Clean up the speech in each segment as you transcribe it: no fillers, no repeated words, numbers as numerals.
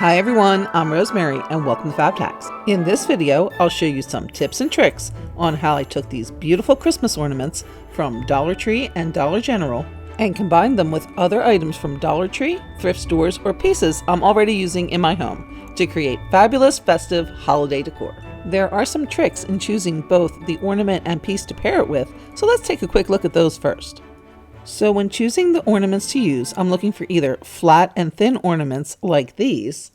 Hi everyone, I'm Rosemary and welcome to Fab Tax. In this video, I'll show you some tips and tricks on how I took these beautiful Christmas ornaments from Dollar Tree and Dollar General and combined them with other items from Dollar Tree, thrift stores, or pieces I'm already using in my home to create fabulous festive holiday decor. There are some tricks in choosing both the ornament and piece to pair it with, so let's take a quick look at those first. So when choosing the ornaments to use, I'm looking for either flat and thin ornaments like these,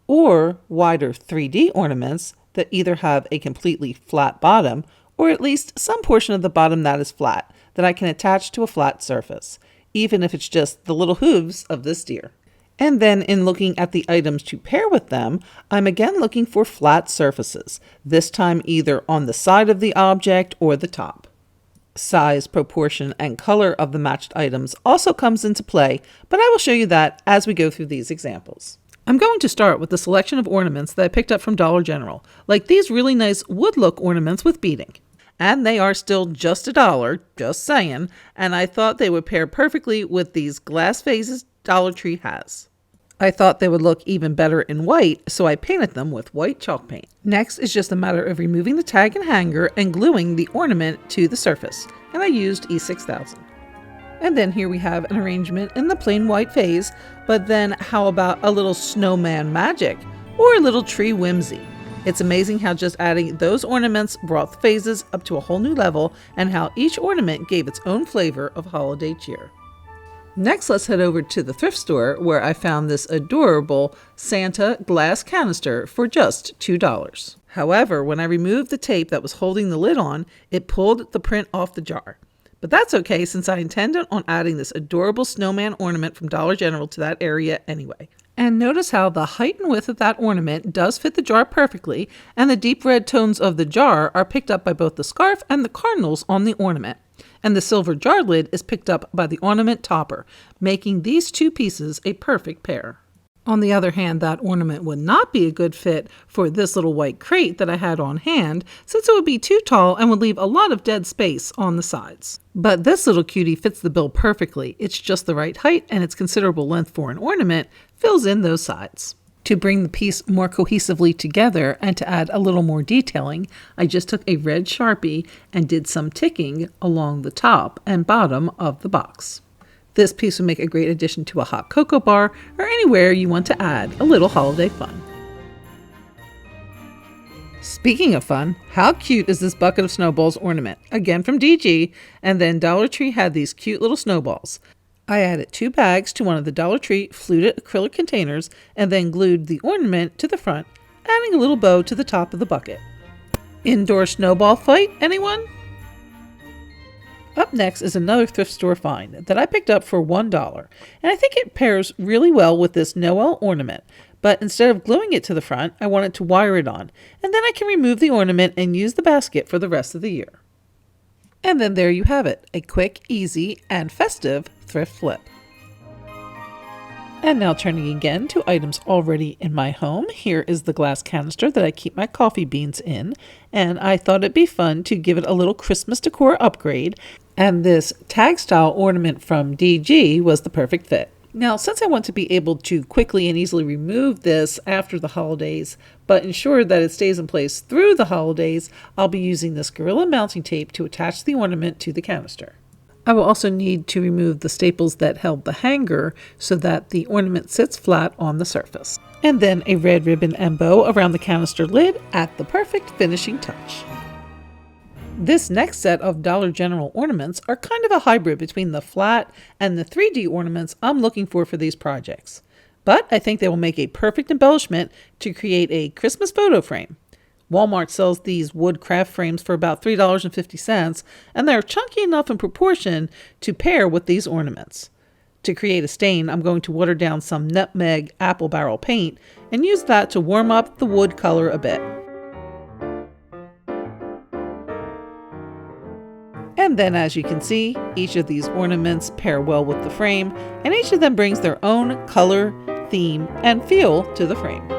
or wider 3D ornaments that either have a completely flat bottom, or at least some portion of the bottom that is flat, that I can attach to a flat surface, even if it's just the little hooves of this deer. And then in looking at the items to pair with them, I'm again looking for flat surfaces, this time either on the side of the object or the top. Size, proportion, and color of the matched items also comes into play, but I will show you that as we go through these examples. I'm going to start with the selection of ornaments that I picked up from Dollar General, like these really nice wood look ornaments with beading. And they are still just $1, just saying, and I thought they would pair perfectly with these glass vases Dollar Tree has. I thought they would look even better in white, so I painted them with white chalk paint. Next is just a matter of removing the tag and hanger and gluing the ornament to the surface, and I used E6000. And then here we have an arrangement in the plain white vase, but then how about a little snowman magic or a little tree whimsy? It's amazing how just adding those ornaments brought the vases up to a whole new level and how each ornament gave its own flavor of holiday cheer. Next, let's head over to the thrift store where I found this adorable Santa glass canister for just $2. However, when I removed the tape that was holding the lid on, it pulled the print off the jar. But that's okay since I intended on adding this adorable snowman ornament from Dollar General to that area anyway. And notice how the height and width of that ornament does fit the jar perfectly, and the deep red tones of the jar are picked up by both the scarf and the cardinals on the ornament. And the silver jar lid is picked up by the ornament topper, making these two pieces a perfect pair. On the other hand, that ornament would not be a good fit for this little white crate that I had on hand, since it would be too tall and would leave a lot of dead space on the sides. But this little cutie fits the bill perfectly. It's just the right height, and its considerable length for an ornament fills in those sides. To bring the piece more cohesively together and to add a little more detailing, I just took a red Sharpie and did some ticking along the top and bottom of the box. This piece would make a great addition to a hot cocoa bar or anywhere you want to add a little holiday fun. Speaking of fun, how cute is this bucket of snowballs ornament? Again from DG, and then Dollar Tree had these cute little snowballs. I added 2 bags to one of the Dollar Tree fluted acrylic containers and then glued the ornament to the front, adding a little bow to the top of the bucket. Indoor snowball fight, anyone? Up next is another thrift store find that I picked up for $1, and I think it pairs really well with this Noel ornament, but instead of gluing it to the front, I wanted to wire it on, and then I can remove the ornament and use the basket for the rest of the year. And then there you have it, a quick, easy, and festive thrift flip. And now turning again to items already in my home, here is the glass canister that I keep my coffee beans in, and I thought it'd be fun to give it a little Christmas decor upgrade, and this tag style ornament from DG was the perfect fit. Now, since I want to be able to quickly and easily remove this after the holidays, but ensure that it stays in place through the holidays, I'll be using this Gorilla mounting tape to attach the ornament to the canister. I will also need to remove the staples that held the hanger so that the ornament sits flat on the surface. And then a red ribbon and bow around the canister lid at the perfect finishing touch. This next set of Dollar General ornaments are kind of a hybrid between the flat and the 3D ornaments I'm looking for these projects. But I think they will make a perfect embellishment to create a Christmas photo frame. Walmart sells these wood craft frames for about $3.50, and they're chunky enough in proportion to pair with these ornaments. To create a stain, I'm going to water down some nutmeg apple barrel paint and use that to warm up the wood color a bit. And then as you can see, each of these ornaments pair well with the frame, and each of them brings their own color, theme, and feel to the frame.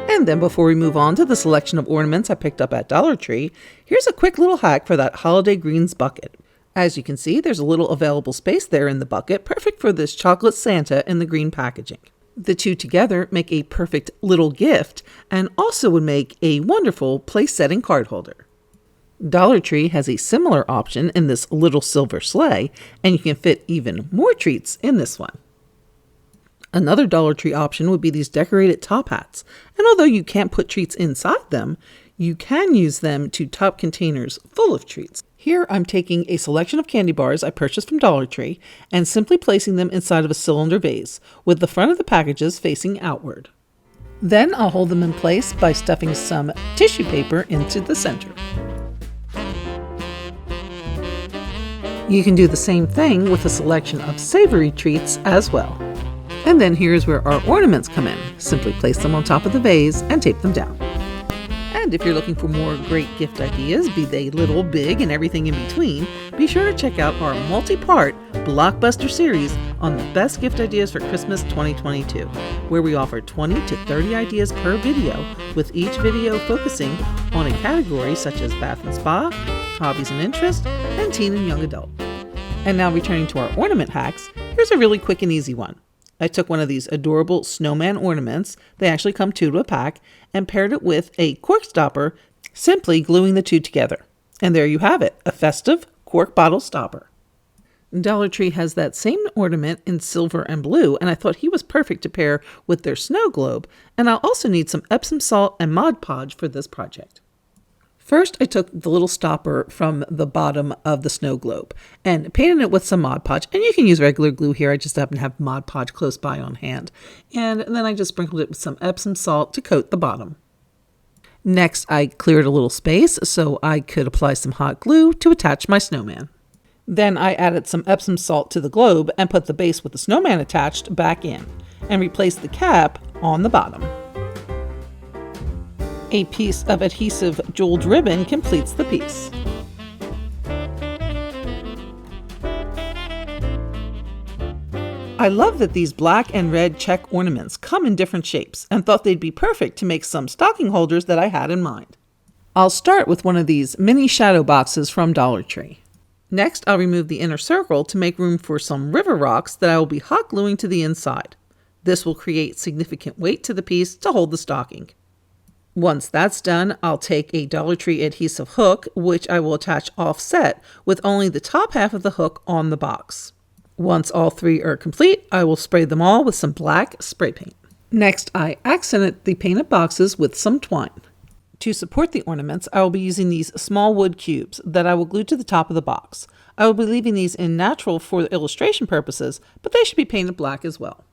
And then before we move on to the selection of ornaments I picked up at Dollar Tree, here's a quick little hack for that holiday greens bucket. As you can see, there's a little available space there in the bucket, perfect for this chocolate Santa in the green packaging. The two together make a perfect little gift and also would make a wonderful place-setting card holder. Dollar Tree has a similar option in this little silver sleigh, and you can fit even more treats in this one. Another Dollar Tree option would be these decorated top hats, and although you can't put treats inside them, you can use them to top containers full of treats. Here I'm taking a selection of candy bars I purchased from Dollar Tree and simply placing them inside of a cylinder vase with the front of the packages facing outward. Then I'll hold them in place by stuffing some tissue paper into the center. You can do the same thing with a selection of savory treats as well. And then here's where our ornaments come in. Simply place them on top of the vase and tape them down. And if you're looking for more great gift ideas, be they little, big, and everything in between, be sure to check out our multi-part blockbuster series on the best gift ideas for Christmas 2022, where we offer 20 to 30 ideas per video, with each video focusing on a category such as bath and spa, hobbies and interest, and teen and young adult. And now returning to our ornament hacks, here's a really quick and easy one. I took one of these adorable Snowman ornaments, they actually come two to a pack, and paired it with a cork stopper, simply gluing the two together. And there you have it, a festive cork bottle stopper. Dollar Tree has that same ornament in silver and blue, and I thought he was perfect to pair with their snow globe, and I'll also need some Epsom salt and Mod Podge for this project. First, I took the little stopper from the bottom of the snow globe and painted it with some Mod Podge. And you can use regular glue here. I just happen to have Mod Podge close by on hand. And then I just sprinkled it with some Epsom salt to coat the bottom. Next, I cleared a little space so I could apply some hot glue to attach my snowman. Then I added some Epsom salt to the globe and put the base with the snowman attached back in and replaced the cap on the bottom. A piece of adhesive jeweled ribbon completes the piece. I love that these black and red check ornaments come in different shapes and thought they'd be perfect to make some stocking holders that I had in mind. I'll start with one of these mini shadow boxes from Dollar Tree. Next, I'll remove the inner circle to make room for some river rocks that I will be hot gluing to the inside. This will create significant weight to the piece to hold the stocking. Once that's done, I'll take a Dollar Tree adhesive hook, which I will attach offset with only the top half of the hook on the box. Once all three are complete, I will spray them all with some black spray paint. Next, I accented the painted boxes with some twine. To support the ornaments, I will be using these small wood cubes that I will glue to the top of the box. I will be leaving these in natural for illustration purposes, but they should be painted black as well.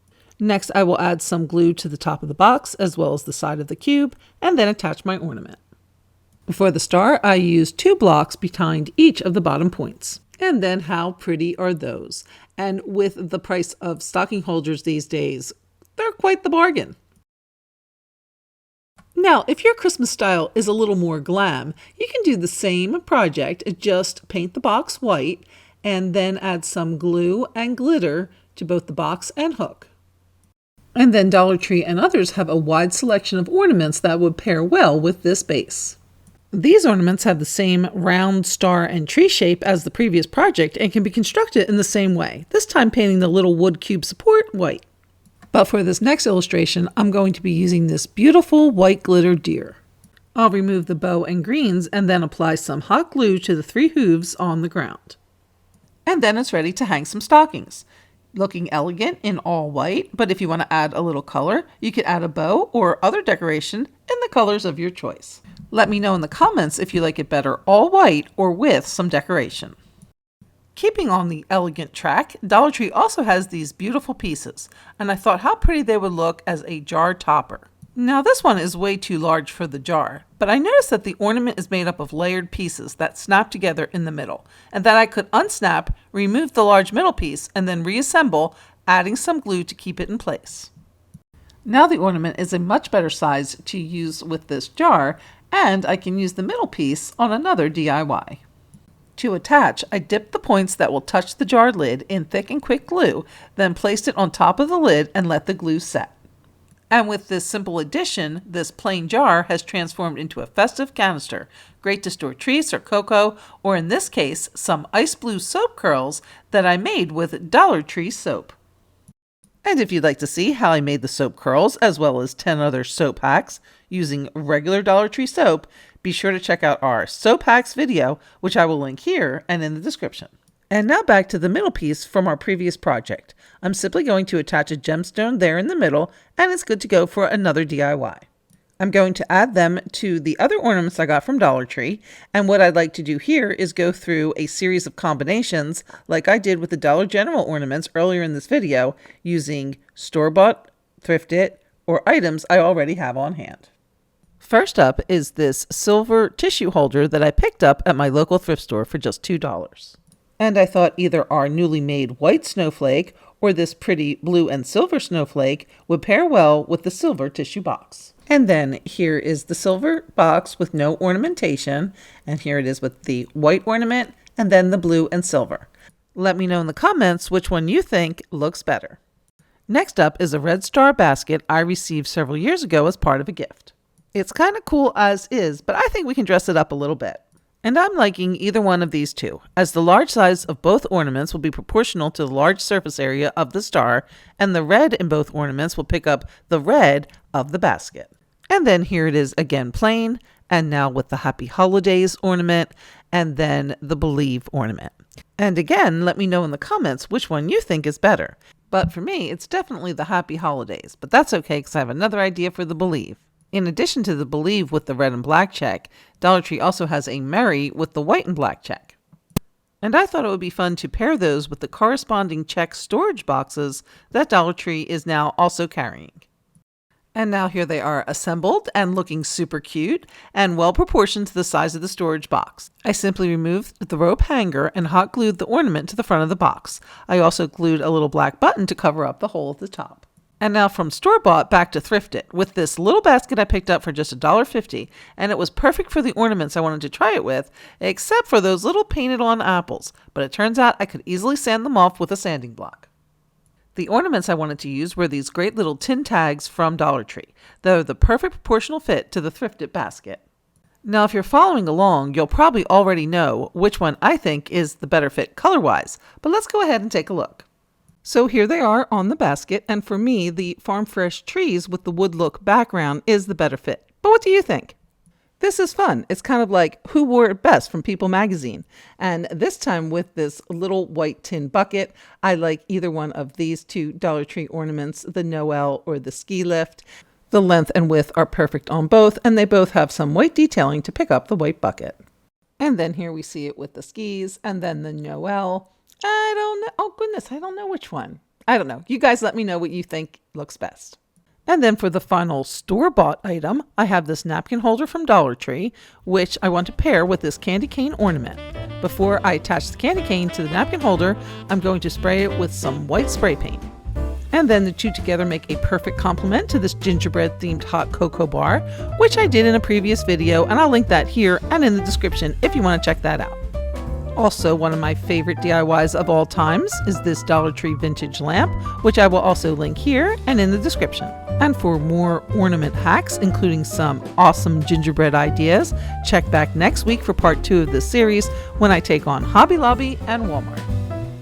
Next, I will add some glue to the top of the box as well as the side of the cube and then attach my ornament. For the star, I used 2 blocks behind each of the bottom points. And then how pretty are those? And with the price of stocking holders these days, they're quite the bargain. Now, if your Christmas style is a little more glam, you can do the same project, just paint the box white and then add some glue and glitter to both the box and hook. And then Dollar Tree and others have a wide selection of ornaments that would pair well with this base. These ornaments have the same round star and tree shape as the previous project and can be constructed in the same way, this time painting the little wood cube support white. But for this next illustration, I'm going to be using this beautiful white glitter deer. I'll remove the bow and greens and then apply some hot glue to the 3 hooves on the ground. And then it's ready to hang some stockings. Looking elegant in all white, but if you want to add a little color, you could add a bow or other decoration in the colors of your choice. Let me know in the comments if you like it better all white or with some decoration. Keeping on the elegant track, Dollar Tree also has these beautiful pieces, and I thought how pretty they would look as a jar topper. Now this one is way too large for the jar, but I noticed that the ornament is made up of layered pieces that snap together in the middle, and that I could unsnap, remove the large middle piece, and then reassemble, adding some glue to keep it in place. Now the ornament is a much better size to use with this jar, and I can use the middle piece on another DIY. To attach, I dipped the points that will touch the jar lid in thick and quick glue, then placed it on top of the lid and let the glue set. And with this simple addition, this plain jar has transformed into a festive canister, great to store treats or cocoa, or in this case, some ice blue soap curls that I made with Dollar Tree soap. And if you'd like to see how I made the soap curls as well as 10 other soap hacks using regular Dollar Tree soap, be sure to check out our soap hacks video, which I will link here and in the description. And now back to the middle piece from our previous project. I'm simply going to attach a gemstone there in the middle, and it's good to go for another DIY. I'm going to add them to the other ornaments I got from Dollar Tree, and what I'd like to do here is go through a series of combinations like I did with the Dollar General ornaments earlier in this video, using store-bought, thrifted, or items I already have on hand. First up is this silver tissue holder that I picked up at my local thrift store for just $2. And I thought either our newly made white snowflake or this pretty blue and silver snowflake would pair well with the silver tissue box. And then here is the silver box with no ornamentation, and here it is with the white ornament and then the blue and silver. Let me know in the comments which one you think looks better. Next up is a red star basket I received several years ago as part of a gift. It's kind of cool as is, but I think we can dress it up a little bit. And I'm liking either one of these two, as the large size of both ornaments will be proportional to the large surface area of the star, and the red in both ornaments will pick up the red of the basket. And then here it is again plain, and now with the Happy Holidays ornament, and then the Believe ornament. And again, let me know in the comments which one you think is better. But for me, it's definitely the Happy Holidays, but that's okay because I have another idea for the Believe. In addition to the Believe with the red and black check, Dollar Tree also has a Merry with the white and black check. And I thought it would be fun to pair those with the corresponding check storage boxes that Dollar Tree is now also carrying. And now here they are assembled and looking super cute and well proportioned to the size of the storage box. I simply removed the rope hanger and hot glued the ornament to the front of the box. I also glued a little black button to cover up the hole at the top. And now from store-bought back to thrifted with this little basket I picked up for just $1.50, and it was perfect for the ornaments I wanted to try it with, except for those little painted-on apples, but it turns out I could easily sand them off with a sanding block. The ornaments I wanted to use were these great little tin tags from Dollar Tree. They're the perfect proportional fit to the thrifted basket. Now if you're following along, you'll probably already know which one I think is the better fit color-wise, but let's go ahead and take a look. So here they are on the basket, and for me, the Farm Fresh trees with the wood look background is the better fit. But what do you think? This is fun. It's kind of like Who Wore It Best from People magazine. And this time with this little white tin bucket, I like either one of these two Dollar Tree ornaments, the Noel or the ski lift. The length and width are perfect on both, and they both have some white detailing to pick up the white bucket. And then here we see it with the skis and then the Noel. I don't know. Oh, goodness. I don't know which one. I don't know. You guys let me know what you think looks best. And then for the final store-bought item, I have this napkin holder from Dollar Tree, which I want to pair with this candy cane ornament. Before I attach the candy cane to the napkin holder, I'm going to spray it with some white spray paint. And then the two together make a perfect complement to this gingerbread-themed hot cocoa bar, which I did in a previous video, and I'll link that here and in the description if you want to check that out. Also, one of my favorite DIYs of all times is this Dollar Tree vintage lamp, which I will also link here and in the description. And for more ornament hacks, including some awesome gingerbread ideas, check back next week for part 2 of this series when I take on Hobby Lobby and Walmart.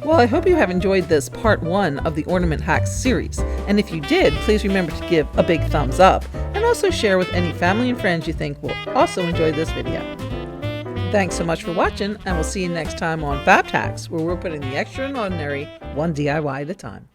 Well, I hope you have enjoyed this part 1 of the Ornament Hacks series. And if you did, please remember to give a big thumbs up and also share with any family and friends you think will also enjoy this video. Thanks so much for watching, and we'll see you next time on Fab Hacks, where we're putting the extraordinary one DIY at a time.